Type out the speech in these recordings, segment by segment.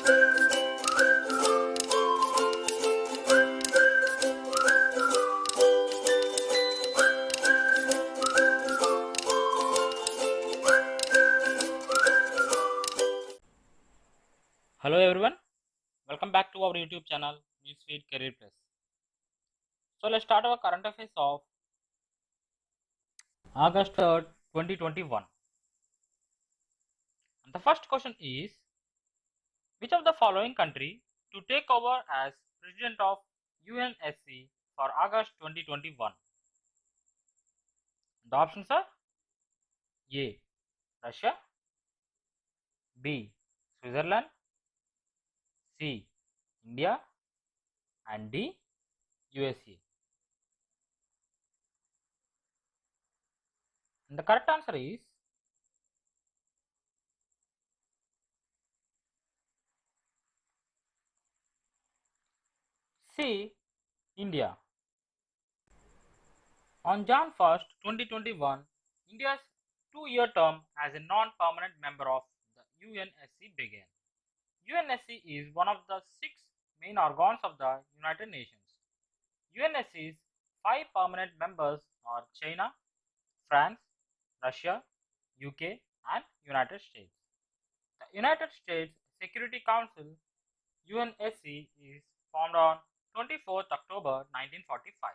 Hello everyone, welcome back to our YouTube channel Newsfeed Career Plus. So let's start our current affairs of August 3rd, 2021. And the first question is, which of the following country to take over as President of UNSC for August 2021? The options are A. Russia, B. Switzerland, C. India, and D. USA. And the correct answer is C. India. On Jan 1st, 2021, India's two-year term as a non-permanent member of the UNSC began. UNSC is one of the six main organs of the United Nations. UNSC's five permanent members are China, France, Russia, UK, and United States. The United States Security Council UNSC is formed on 24th October 1945.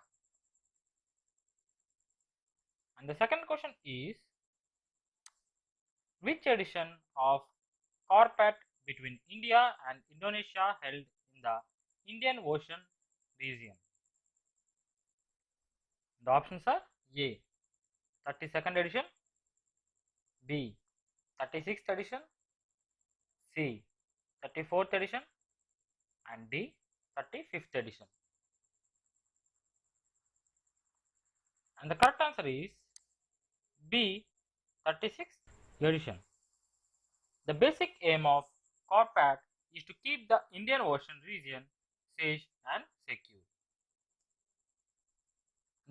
And the second question is, which edition of CORPAT between India and Indonesia held in the Indian Ocean region? The options are A. 32nd edition, B. 36th edition, C. 34th edition, and D. 35th edition. And the correct answer is B. 36th edition. The basic aim of CORPAT is to keep the Indian Ocean region safe and secure.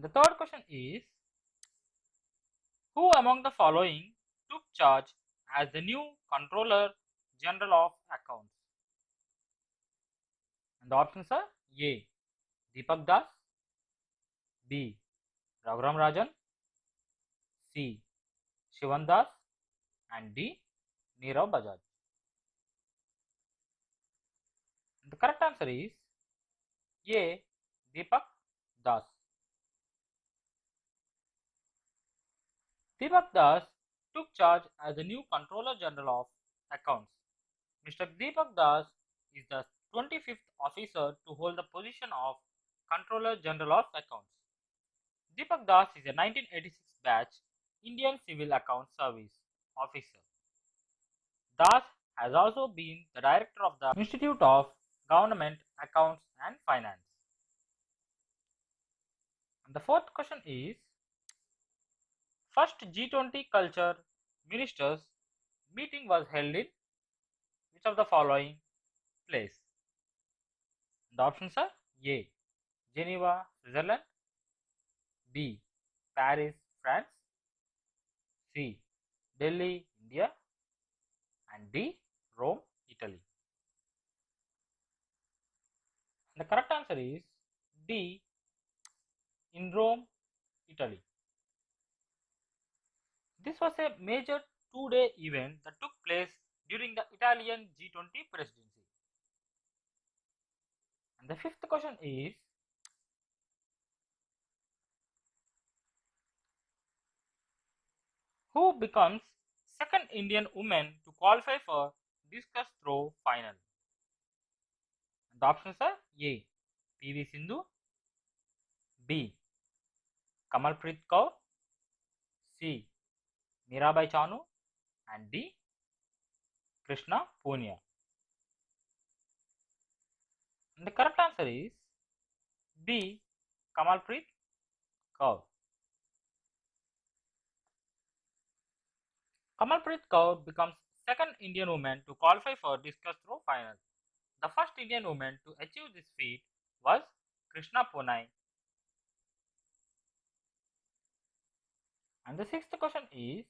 The third question is, who among the following took charge as the new Controller General of Accounts? And the options are A. Deepak Das, B. Raghuram Rajan, C. Shivan Das, and D. Nirav Bajaj. The correct answer is A. Deepak Das. Deepak Das took charge as the new Controller General of Accounts. Mr. Deepak Das is the 25th officer to hold the position of Controller General of Accounts. Deepak Das is a 1986 batch Indian Civil Accounts Service officer. Das has also been the director of the Institute of Government Accounts and Finance. And the fourth question is, first G20 Culture Ministers meeting was held in which of the following place? The options are A. Geneva, Switzerland, B. Paris, France, C. Delhi, India, and D. Rome, Italy. The correct answer is D. In Rome, Italy. This was a major two-day event that took place during the Italian G20 presidency. And the fifth question is, who becomes second Indian woman to qualify for discus throw final? The options are A. PV Sindhu, B. Kamalpreet Kaur, C. Mirabai Chanu, and D. Krishna Punia. And the correct answer is B. Kamalpreet Kaur. Kamalpreet Kaur becomes second Indian woman to qualify for discus throw final. The first Indian woman to achieve this feat was Krishna Punai. And the sixth question is,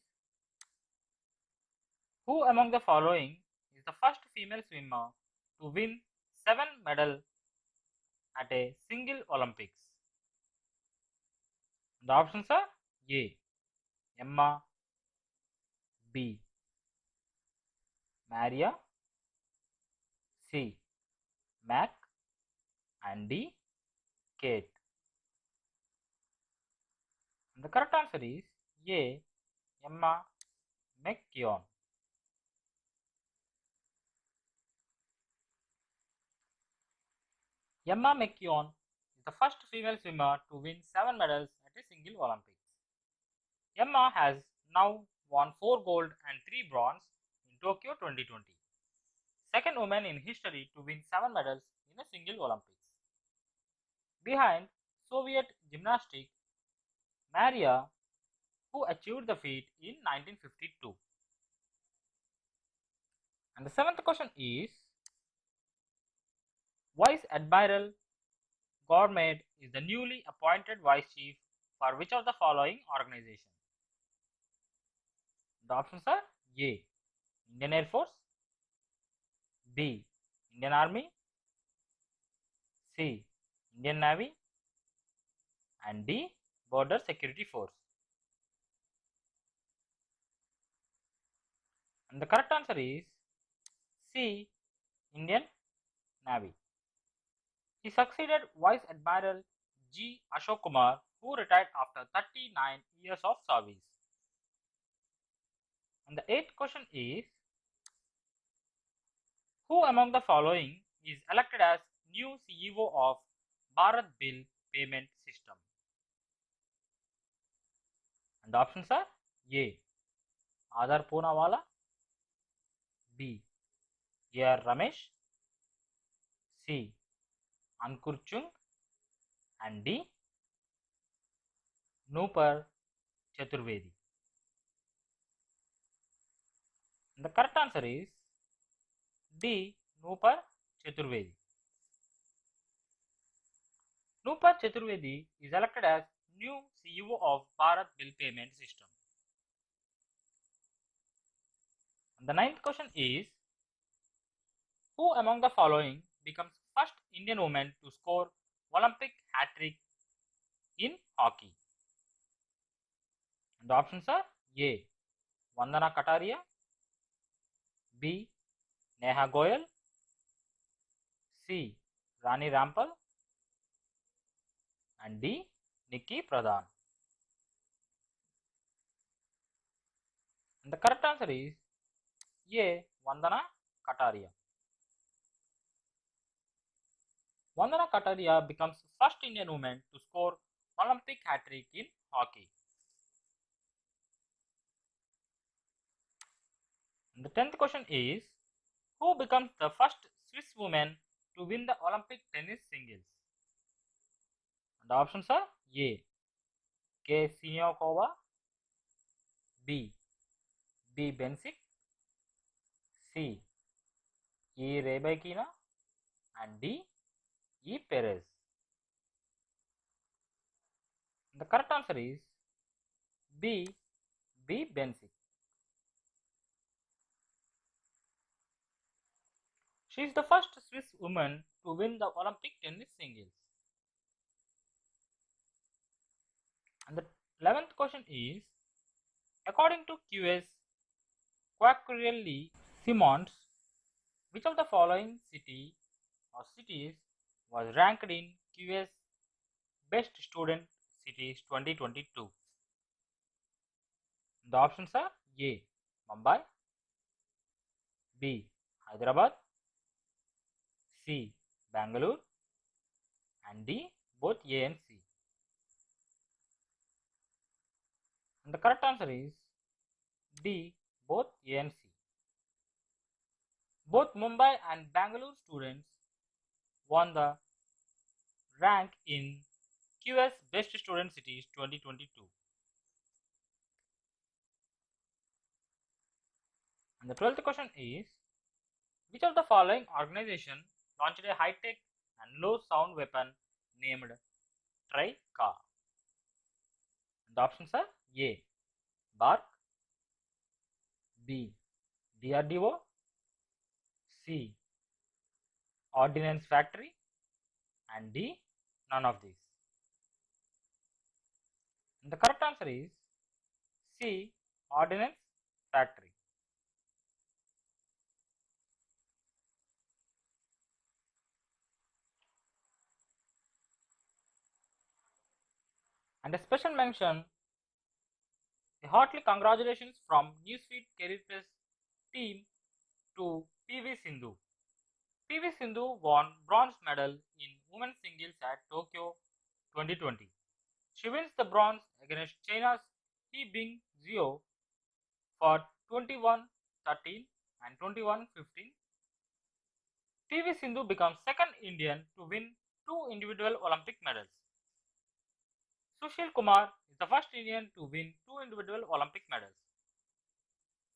who among the following is the first female swimmer to win 7 medals at a single Olympics? The options are A. Emma, B. Maria, C. Mac, and D. Kate. And the correct answer is A. Emma McKeown. Emma McKeown is the first female swimmer to win 7 medals at a single Olympics. Emma has now won 4 gold and 3 bronze in Tokyo 2020. Second woman in history to win 7 medals in a single Olympics. Behind Soviet gymnastic Maria, who achieved the feat in 1952. And the seventh question is, Vice Admiral Gourmet is the newly appointed Vice Chief for which of the following organization? The options are A. Indian Air Force, B. Indian Army, C. Indian Navy, and D. Border Security Force. And the correct answer is C. Indian Navy. He succeeded Vice Admiral G. Ashok Kumar, who retired after 39 years of service. And the eighth question is, who among the following is elected as new CEO of Bharat Bill Payment System? And the options are A. Adar Poonawala, B. A.R. Ramesh, C. Ankur Chung, and D. Noopur Chaturvedi. And the correct answer is D. Noopur Chaturvedi. Noopur Chaturvedi is elected as new CEO of Bharat Bill Payment System. And the ninth question is, who among the following becomes first Indian woman to score Olympic hat-trick in hockey? And the options are A. Vandana Kataria, B. Neha Goyal, C. Rani Rampal, and D. Nikki Pradhan. And the correct answer is A. Vandana Kataria. Vandana Kataria becomes first Indian woman to score Olympic hat-trick in hockey. And the 10th question is, who becomes the first Swiss woman to win the Olympic tennis singles? And the options are A. K. Siniakova, B. B. Bencic, C. E. Rybakina, and D. E. Perez. The correct answer is B. B. Bencic. She is the first Swiss woman to win the Olympic tennis singles. And the 11th question is, according to QS Quacquarelli Simons, which of the following city or cities was ranked in QS Best Student Cities 2022? The options are A. Mumbai, B. Hyderabad, C. Bangalore, and D. Both A and C. And the correct answer is D. Both A and C. Both Mumbai and Bangalore students won the rank in QS Best Student Cities 2022. And the 12th question is, which of the following organization launched a high-tech and low-sound weapon named Tri-Ka? The options are A. BARC, B. DRDO, C. Ordnance Factory, and D. None of these. And the correct answer is C. Ordnance Factory. And a special mention, a hearty congratulations from Newsfeed Career Press team to PV Sindhu. PV Sindhu won bronze medal in women's singles at Tokyo 2020. She wins the bronze against China's He Bing Zhou for 21-13 and 21-15. PV Sindhu becomes second Indian to win two individual Olympic medals. Sushil Kumar is the first Indian to win two individual Olympic medals.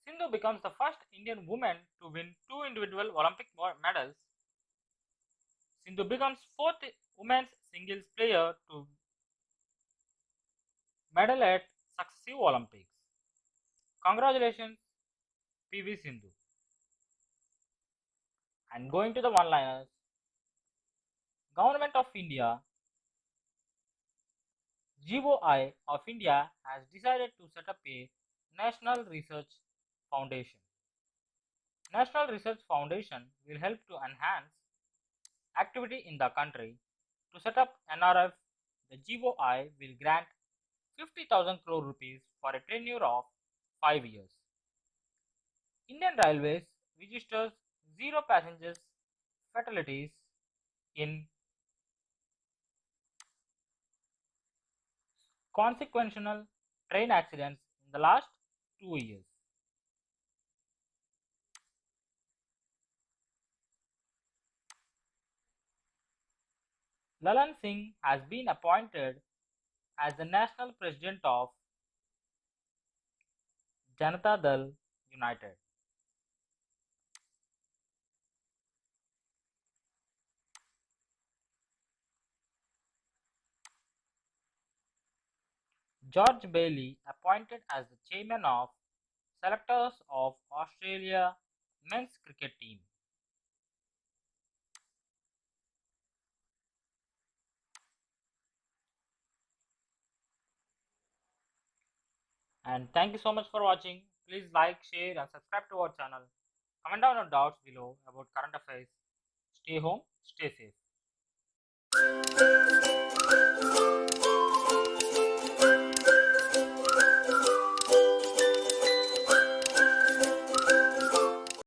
Sindhu becomes the first Indian woman to win two individual Olympic medals. Sindhu becomes fourth women's singles player to medal at successive Olympics. Congratulations, PV Sindhu. And going to the one-liners, Government of India, GOI of India has decided to set up a National Research Foundation. National Research Foundation will help to enhance activity in the country. To set up NRF, the GOI will grant 50,000 crore rupees for a tenure of 5 years. Indian Railways registers zero passengers fatalities in consequential train accidents in the last 2 years. Lalan Singh has been appointed as the national president of Janata Dal United. George Bailey appointed as the chairman of selectors of Australia men's cricket team. And thank you so much for watching. Please like, share and subscribe to our channel. Comment down your doubts below about current affairs. Stay home, stay safe.